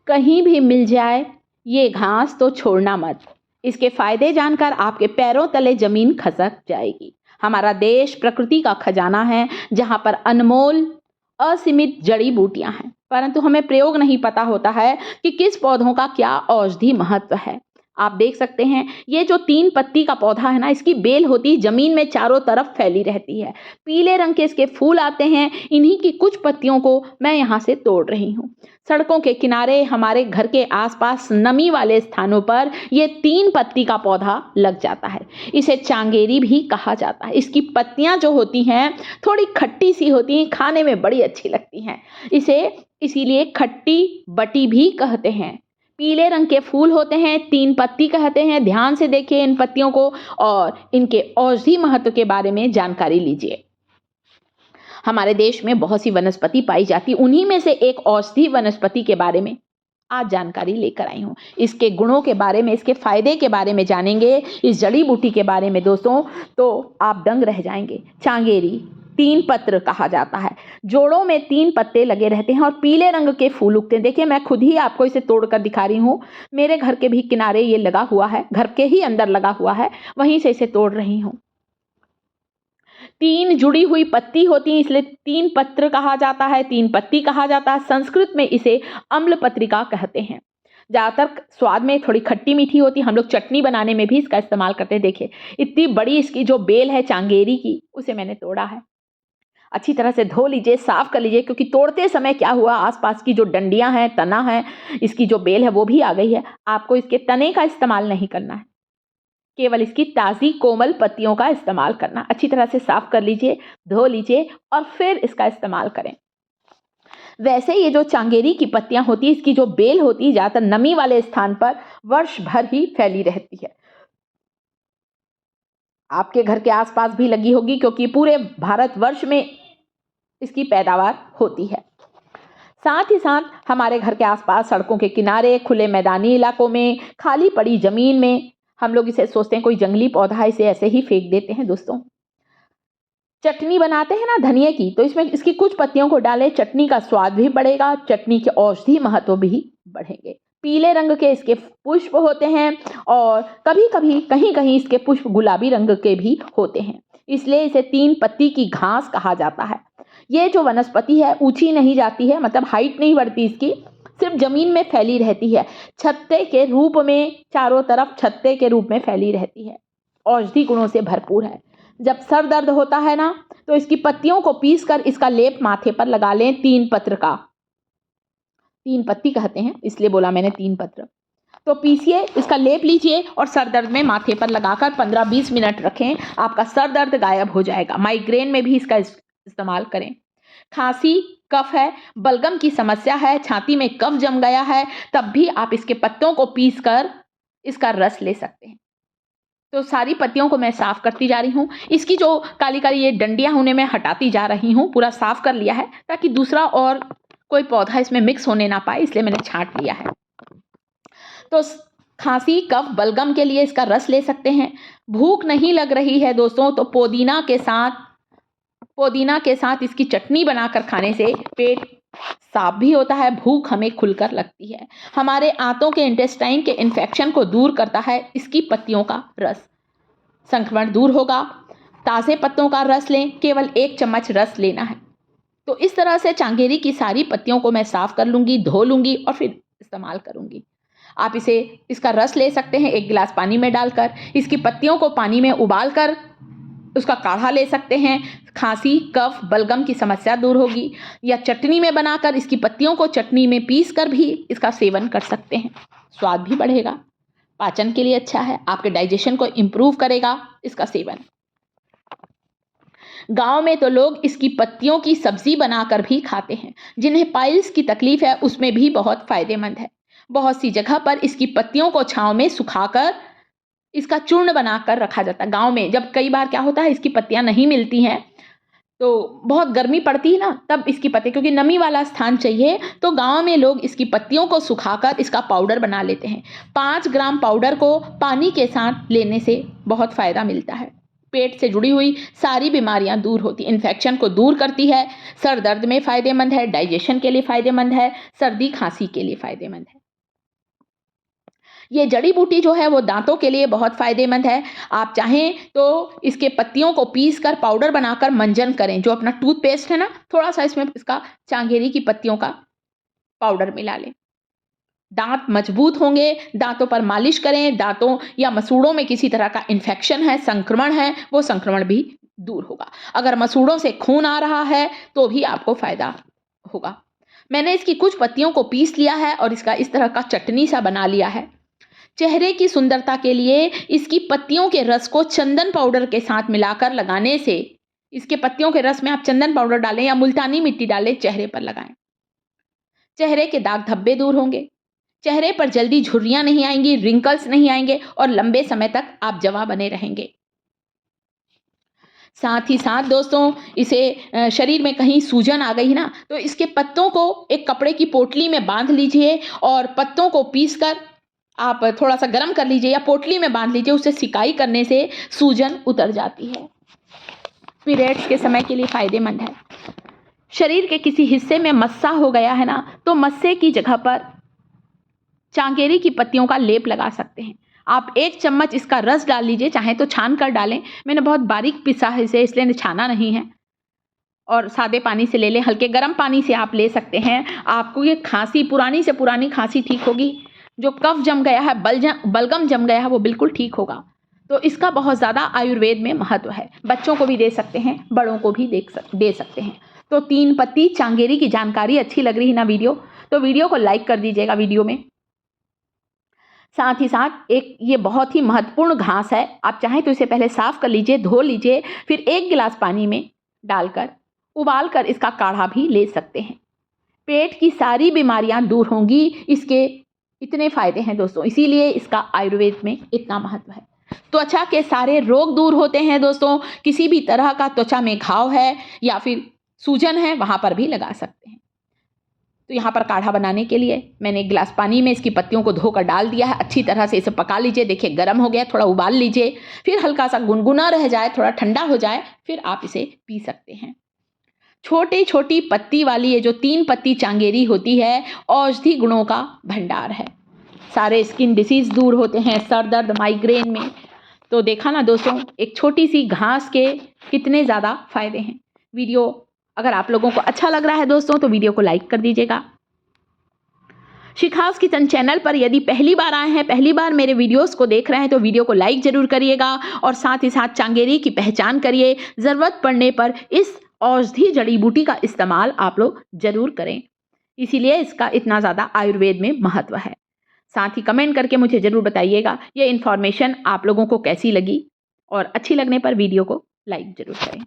कहीं भी मिल जाए ये घास तो छोड़ना मत। इसके फायदे जानकर आपके पैरों तले जमीन खसक जाएगी। हमारा देश प्रकृति का खजाना है, जहाँ पर अनमोल असीमित जड़ी बूटियां हैं, परंतु हमें प्रयोग नहीं पता होता है कि किस पौधों का क्या औषधि महत्व है। आप देख सकते हैं ये जो 3 पत्ती का पौधा है ना, इसकी बेल होती है जमीन में चारों तरफ फैली रहती है। पीले रंग के इसके फूल आते हैं। इन्हीं की कुछ पत्तियों को मैं यहाँ से तोड़ रही हूँ। सड़कों के किनारे, हमारे घर के आसपास नमी वाले स्थानों पर ये 3 पत्ती का पौधा लग जाता है। इसे चांगेरी भी कहा जाता है। इसकी पत्तियां जो होती हैं थोड़ी खट्टी सी होती हैं, खाने में बड़ी अच्छी लगती हैं। इसे इसीलिए खट्टी बटी भी कहते हैं। पीले रंग के फूल होते हैं, 3 पत्ती कहते हैं। ध्यान से देखिए इन पत्तियों को और इनके औषधि महत्व के बारे में जानकारी लीजिए। हमारे देश में बहुत सी वनस्पति पाई जाती, उन्हीं में से एक औषधि वनस्पति के बारे में आज जानकारी लेकर आई हूँ। इसके गुणों के बारे में, इसके फायदे के बारे में जानेंगे, इस जड़ी बूटी के बारे में दोस्तों, तो आप दंग रह जाएंगे। चांगेरी 3 पत्र कहा जाता है। जोड़ों में 3 पत्ते लगे रहते हैं और पीले रंग के फूल उगते हैं। देखिए मैं खुद ही आपको इसे तोड़कर दिखा रही हूँ। मेरे घर के भी किनारे ये लगा हुआ है, घर के ही अंदर लगा हुआ है, वहीं से इसे तोड़ रही हूँ। 3 जुड़ी हुई पत्ती होती है, इसलिए 3 पत्र कहा जाता है, 3 पत्ती कहा जाता है। संस्कृत में इसे अम्ल पत्रिका कहते हैं। ज़्यादातर स्वाद में थोड़ी खट्टी मीठी होती है। हम लोग चटनी बनाने में भी इसका इस्तेमाल करते हैं। देखिए इतनी बड़ी इसकी जो बेल है चांगेरी की, उसे मैंने तोड़ा है। अच्छी तरह से धो लीजिए, साफ कर लीजिए, क्योंकि तोड़ते समय क्या हुआ, आसपास की जो डंडियां हैं, तना है, इसकी जो बेल है वो भी आ गई है। आपको इसके तने का इस्तेमाल नहीं करना है, केवल इसकी ताज़ी कोमल पत्तियों का इस्तेमाल करना। अच्छी तरह से साफ कर लीजिए, धो लीजिए और फिर इसका इस्तेमाल करें। वैसे ये जो चांगेरी की पत्तियां होती है, इसकी जो बेल होती है ज़्यादातर नमी वाले स्थान पर वर्ष भर ही फैली रहती है। आपके घर के आसपास भी लगी होगी, क्योंकि पूरे भारतवर्ष में इसकी पैदावार होती है। साथ ही साथ हमारे घर के आसपास सड़कों के किनारे, खुले मैदानी इलाकों में, खाली पड़ी जमीन में हम लोग इसे सोचते हैं कोई जंगली पौधा है, इसे ऐसे ही फेंक देते हैं। दोस्तों चटनी बनाते हैं ना धनिया की, तो इसमें इसकी कुछ पत्तियों को डालें, चटनी का स्वाद भी बढ़ेगा, चटनी के औषधि महत्व भी बढ़ेंगे। पीले रंग के इसके पुष्प होते हैं और कभी कभी कहीं कहीं इसके पुष्प गुलाबी रंग के भी होते हैं, इसलिए इसे 3 पत्ती की घास कहा जाता है। ये जो वनस्पति है ऊंची नहीं जाती है, मतलब हाइट नहीं बढ़ती इसकी, सिर्फ जमीन में फैली रहती है। छत्ते के रूप में, चारों तरफ छत्ते के रूप में फैली रहती है। औषधि गुणों से भरपूर है। जब सर दर्द होता है ना, तो इसकी पत्तियों को पीसकर इसका लेप माथे पर लगा लें। 3 पत्र का, 3 पत्ती कहते हैं इसलिए बोला मैंने 3 पत्र। तो पीसिए, इसका लेप लीजिए और सर दर्द में माथे पर लगाकर 15-20 मिनट रखें, आपका सर दर्द गायब हो जाएगा। माइग्रेन में भी इसका इस्तेमाल करें। खांसी, कफ है, बलगम की समस्या है, छाती में कफ जम गया है, तब भी आप इसके पत्तों को पीसकर इसका रस ले सकते हैं। तो सारी पत्तियों को मैं साफ करती जा रही हूँ। इसकी जो काली काली ये डंडियां उन्हें मैं हटाती जा रही हूँ। पूरा साफ कर लिया है ताकि दूसरा और कोई पौधा इसमें मिक्स होने ना पाए, इसलिए मैंने छांट लिया है। तो खांसी, कफ, बलगम के लिए इसका रस ले सकते हैं। भूख नहीं लग रही है दोस्तों, तो पुदीना के साथ इसकी चटनी बनाकर खाने से पेट साफ भी होता है, भूख हमें खुलकर लगती है। हमारे आंतों के इंटेस्टाइन के इन्फेक्शन को दूर करता है इसकी पत्तियों का रस। संक्रमण दूर होगा। ताज़े पत्तों का रस लें, केवल 1 चम्मच रस लेना है। तो इस तरह से चांगेरी की सारी पत्तियों को मैं साफ कर लूँगी, धो लूँगी और फिर इस्तेमाल करूँगी। आप इसका रस ले सकते हैं 1 गिलास पानी में डालकर। इसकी पत्तियों को पानी में उबालकर उसका काढ़ा ले सकते हैं। खांसी, कफ, बलगम की समस्या दूर होगी। या चटनी में बनाकर इसकी पत्तियों को चटनी में पीसकर भी इसका सेवन कर सकते हैं। स्वाद भी बढ़ेगा, पाचन के लिए अच्छा है, आपके डाइजेशन को इम्प्रूव करेगा इसका सेवन। गांव में तो लोग इसकी पत्तियों की सब्जी बनाकर भी खाते हैं। जिन्हें पाइल्स की तकलीफ है उसमें भी बहुत फायदेमंद है। बहुत सी जगह पर इसकी पत्तियों को छांव में सुखाकर इसका चूर्ण बनाकर रखा जाता है। गांव में जब कई बार क्या होता है, इसकी पत्तियां नहीं मिलती हैं, तो बहुत गर्मी पड़ती है ना, तब इसकी पत्ती, क्योंकि नमी वाला स्थान चाहिए, तो गांव में लोग इसकी पत्तियों को सुखाकर इसका पाउडर बना लेते हैं। 5 ग्राम पाउडर को पानी के साथ लेने से बहुत फायदा मिलता है। पेट से जुड़ी हुई सारी बीमारियां दूर होती, इन्फेक्शन को दूर करती है, सर दर्द में फ़ायदेमंद है, डाइजेशन के लिए फ़ायदेमंद है, सर्दी खांसी के लिए फ़ायदेमंद है। ये जड़ी बूटी जो है वो दांतों के लिए बहुत फ़ायदेमंद है। आप चाहें तो इसके पत्तियों को पीस कर पाउडर बनाकर मंजन करें। जो अपना टूथपेस्ट है ना, थोड़ा-सा इसमें इसका चांगेरी की पत्तियों का पाउडर मिला लें। दांत मजबूत होंगे, दांतों पर मालिश करें, दांतों या मसूड़ों में किसी तरह का इन्फेक्शन है, संक्रमण है, वो संक्रमण भी दूर होगा। अगर मसूड़ों से खून आ रहा है तो भी आपको फ़ायदा होगा। मैंने इसकी कुछ पत्तियों को पीस लिया है और इसका इस तरह का चटनी सा बना लिया है। चेहरे की सुंदरता के लिए इसकी पत्तियों के रस को चंदन पाउडर के साथ मिलाकर लगाने से, इसके पत्तियों के रस में आप चंदन पाउडर डालें या मुल्तानी मिट्टी डालें, चेहरे पर लगाएं। चेहरे के दाग धब्बे दूर होंगे, चेहरे पर जल्दी झुर्रियां नहीं आएंगी, रिंकल्स नहीं आएंगे और लंबे समय तक आप जवां बने रहेंगे। साथ ही साथ दोस्तों, इसे शरीर में कहीं सूजन आ गई ना, तो इसके पत्तों को एक कपड़े की पोटली में बांध लीजिए और पत्तों को पीसकर आप थोड़ा सा गर्म कर लीजिए या पोटली में बांध लीजिए। उससे सिकाई करने से सूजन उतर जाती है। पीरियड्स के समय के लिए फ़ायदेमंद है। शरीर के किसी हिस्से में मस्सा हो गया है ना, तो मस्से की जगह पर चांगेरी की पत्तियों का लेप लगा सकते हैं। आप 1 चम्मच इसका रस डाल लीजिए, चाहे तो छान कर डालें। मैंने बहुत बारीक पिसा है इसे, इसलिए छाना नहीं है। और सादे पानी से ले लें, हल्के गर्म पानी से आप ले सकते हैं। आपको ये खांसी, पुरानी से पुरानी खांसी ठीक होगी। जो कफ जम गया है, बलगम जम गया है, वो बिल्कुल ठीक होगा। तो इसका बहुत ज़्यादा आयुर्वेद में महत्व है। बच्चों को भी दे सकते हैं, बड़ों को भी दे सकते हैं। तो 3 पत्ती चांगेरी की जानकारी अच्छी लग रही है ना वीडियो, तो वीडियो को लाइक कर दीजिएगा वीडियो में। साथ ही साथ एक ये बहुत ही महत्वपूर्ण घास है। आप चाहें तो इसे पहले साफ कर लीजिए, धो लीजिए, फिर 1 गिलास पानी में डालकर उबाल कर इसका काढ़ा भी ले सकते हैं। पेट की सारी बीमारियां दूर होंगी। इसके इतने फायदे हैं दोस्तों, इसीलिए इसका आयुर्वेद में इतना महत्व है। त्वचा के सारे रोग दूर होते हैं दोस्तों। किसी भी तरह का त्वचा में घाव है या फिर सूजन है, वहां पर भी लगा सकते हैं। तो यहाँ पर काढ़ा बनाने के लिए मैंने 1 गिलास पानी में इसकी पत्तियों को धोकर डाल दिया है। अच्छी तरह से इसे पका लीजिए। देखिए गर्म हो गया, थोड़ा उबाल लीजिए, फिर हल्का सा गुनगुना रह जाए, थोड़ा ठंडा हो जाए, फिर आप इसे पी सकते हैं। छोटी छोटी पत्ती वाली ये जो 3 पत्ती चांगेरी होती है, औषधि गुणों का भंडार है। सारे स्किन डिसीज दूर होते हैं, सर दर्द, माइग्रेन में। तो देखा ना दोस्तों, एक छोटी सी घास के कितने ज़्यादा फायदे हैं। वीडियो अगर आप लोगों को अच्छा लग रहा है दोस्तों, तो वीडियो को लाइक कर दीजिएगा। शिखास किचन चैनल पर यदि पहली बार आए हैं, पहली बार मेरे वीडियोस को देख रहे हैं, तो वीडियो को लाइक जरूर करिएगा और साथ ही साथ चांगेरी की पहचान करिए। ज़रूरत पड़ने पर इस औषधि जड़ी बूटी का इस्तेमाल आप लोग जरूर करें, इसीलिए इसका इतना ज़्यादा आयुर्वेद में महत्व है। साथ ही कमेंट करके मुझे ज़रूर बताइएगा ये इन्फॉर्मेशन आप लोगों को कैसी लगी, और अच्छी लगने पर वीडियो को लाइक ज़रूर करें।